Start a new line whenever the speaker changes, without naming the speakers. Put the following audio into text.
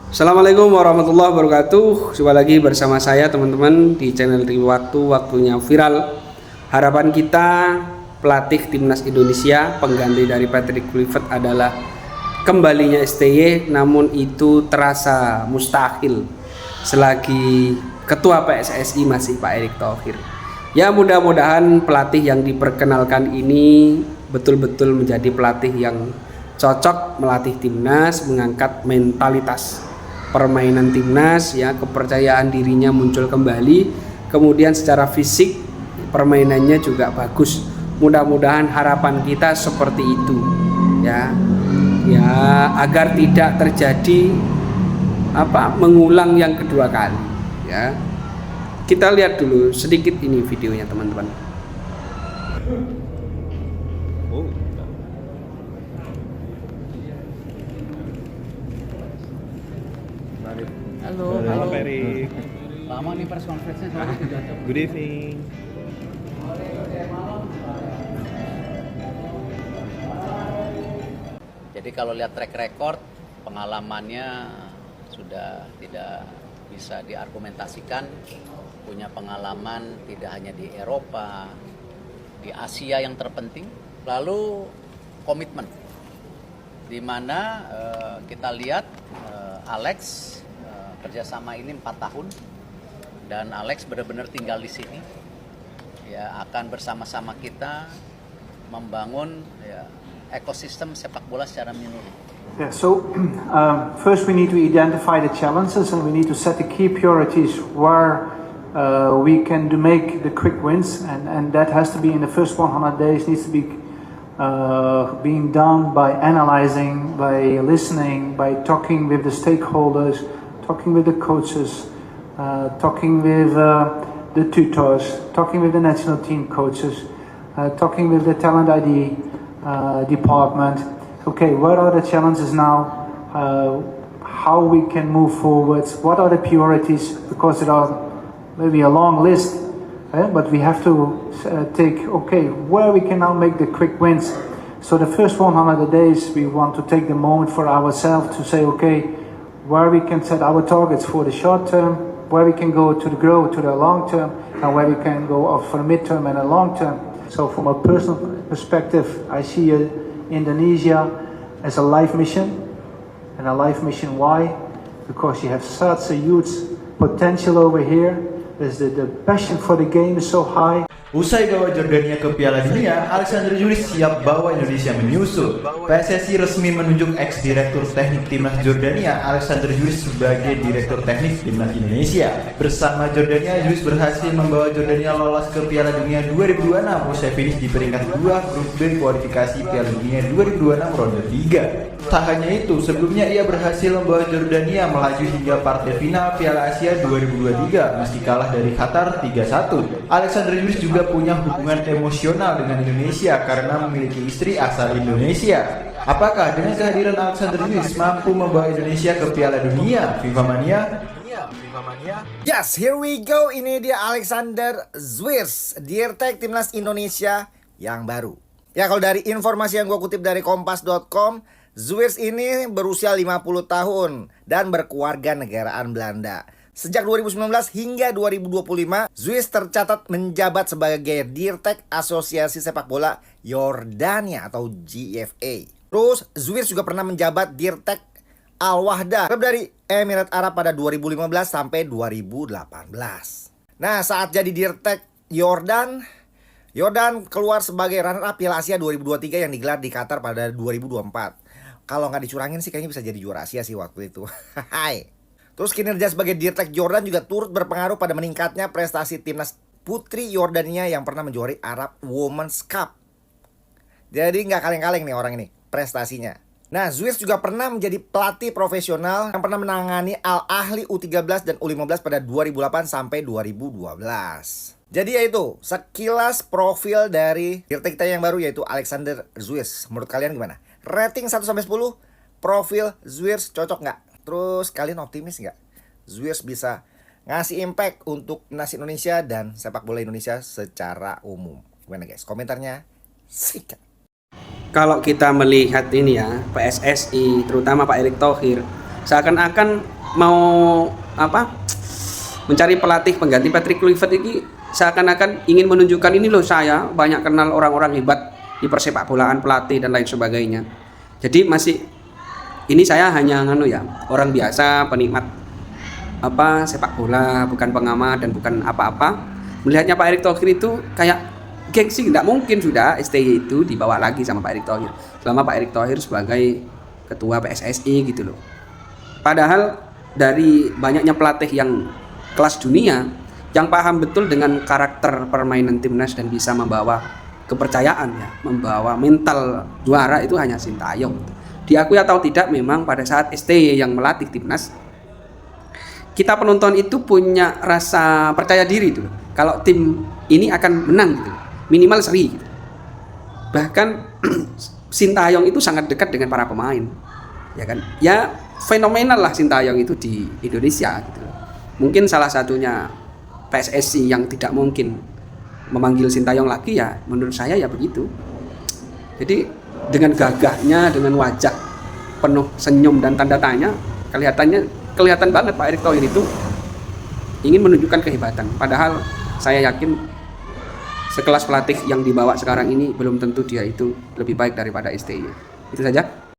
Assalamualaikum warahmatullahi wabarakatuh. Jumpa lagi bersama saya teman-teman di channel Waktunya Viral. Harapan kita pelatih timnas Indonesia pengganti dari Patrick Kluivert adalah kembalinya STY, namun itu terasa mustahil selagi ketua PSSI masih Pak Erick Thohir. Ya, mudah-mudahan pelatih yang diperkenalkan ini betul-betul menjadi pelatih yang cocok melatih timnas, mengangkat mentalitas permainan timnas, ya, kepercayaan dirinya muncul kembali, kemudian secara fisik permainannya juga bagus. Mudah-mudahan harapan kita seperti itu, ya agar tidak terjadi mengulang yang kedua kali, ya. Kita lihat dulu sedikit ini videonya, teman-teman.
Halo Ferry.
Lama nih press conference-nya soalnya tidak ada.
Good evening.
Jadi kalau lihat track record, pengalamannya sudah tidak bisa diargumentasikan. Punya pengalaman tidak hanya di Eropa, di Asia yang terpenting. Lalu komitmen, di mana kita lihat Alex kerjasama ini 4 tahun dan Alex benar-benar tinggal di sini, ya, akan bersama-sama kita membangun, ya, ekosistem sepak bola secara menyeluruh.
Yeah, so first we need to identify the challenges and we need to set the key priorities where we can make the quick wins, and that has to be in the first 100 days, needs to be being done by analyzing, by listening, by talking with the stakeholders, talking with the coaches, talking with the tutors, talking with the national team coaches, talking with the talent ID department. Okay, what are the challenges now? How we can move forward? What are the priorities? Because there are maybe a long list, but we have to take, okay, where we can now make the quick wins. So the first 100 days, we want to take the moment for ourselves to say, okay, where we can set our targets for the short term, where we can go to the grow to the long term, and where we can go for the midterm and the long term. So from a personal perspective, I see Indonesia as a life mission, and a life mission why? Because you have such a huge potential over here. There's the passion for the game is so high.
Usai bawa Jordania ke Piala Dunia, Alexander Juris siap bawa Indonesia menyusul. PSSI resmi menunjuk ex-direktur teknik timnas Jordania, Alexander Juris, sebagai direktur teknik timnas Indonesia. Bersama Jordania, Juris berhasil membawa Jordania lolos ke Piala Dunia 2026 usai finish di peringkat 2 grup B kualifikasi Piala Dunia 2026 ronde 3. Tak hanya itu, sebelumnya ia berhasil membawa Jordania melaju hingga partai final Piala Asia 2023 meski kalah dari Qatar 3-1. Alexander Juris juga punya hubungan emosional dengan Indonesia karena memiliki istri asal Indonesia. Apakah dengan kehadiran Alexander Juris mampu membawa Indonesia ke Piala Dunia? FIFA Mania?
Yes, here we go. Ini dia Alexander Juris, Dirtek Timnas Indonesia yang baru. Ya, kalau dari informasi yang gue kutip dari kompas.com, Juris ini berusia 50 tahun dan berkeluarga negaraan Belanda. Sejak 2019 hingga 2025, Juris tercatat menjabat sebagai Dirtek Asosiasi Sepak Bola Yordania atau GFA. Terus Juris juga pernah menjabat Dirtek Al-Wahda, klub dari Emirat Arab pada 2015 sampai 2018. Nah, saat jadi Dirtek Yordan keluar sebagai runner-up Piala Asia 2023 yang digelar di Qatar pada 2024. Kalau nggak dicurangin sih kayaknya bisa jadi juara Asia sih waktu itu. Hai. Terus kinerja sebagai Dirtek Jordan juga turut berpengaruh pada meningkatnya prestasi timnas putri Yordania yang pernah menjuarai Arab Women's Cup. Jadi nggak kaleng-kaleng nih orang ini prestasinya. Nah, Juris juga pernah menjadi pelatih profesional yang pernah menangani Al Ahly U13 dan U15 pada 2008 sampai 2012. Jadi ya itu sekilas profil dari Dirtek kita yang baru, yaitu Alexander Juris. Menurut kalian gimana? Rating 1-10, profil Juris cocok nggak? Terus kalian optimis nggak Juris bisa ngasih impact untuk timnas Indonesia dan sepak bola Indonesia secara umum? Gimana guys? Komentarnya sikat.
Kalau kita melihat ini ya, PSSI terutama Pak Erick Thohir seakan-akan mau mencari pelatih pengganti Patrick Kluivert ini seakan-akan ingin menunjukkan ini loh, saya banyak kenal orang-orang hebat di persepak bolaan, pelatih dan lain sebagainya. Jadi ini saya hanya orang biasa, penikmat sepak bola, bukan pengamat dan bukan apa-apa. Melihatnya Pak Erick Thohir itu kayak gengsi, tidak mungkin sudah STY itu dibawa lagi sama Pak Erick Thohir selama Pak Erick Thohir sebagai ketua PSSI gitu loh. Padahal dari banyaknya pelatih yang kelas dunia yang paham betul dengan karakter permainan timnas dan bisa membawa kepercayaan membawa mental juara itu hanya Sintayong. Diakui atau tidak, memang pada saat STY yang melatih timnas, kita penonton itu punya rasa percaya diri tuh, kalau tim ini akan menang gitu, minimal seri gitu. Bahkan Sintayong itu sangat dekat dengan para pemain, ya kan? Ya fenomenal lah Sintayong itu di Indonesia gitu. Mungkin salah satunya PSSI yang tidak mungkin memanggil Sintayong lagi, ya menurut saya ya begitu. Jadi dengan gagahnya, dengan wajah penuh senyum dan tanda tanya, kelihatan banget Pak Erick Thohir itu ingin menunjukkan kehebatan. Padahal saya yakin sekelas pelatih yang dibawa sekarang ini belum tentu dia itu lebih baik daripada STY. Itu saja.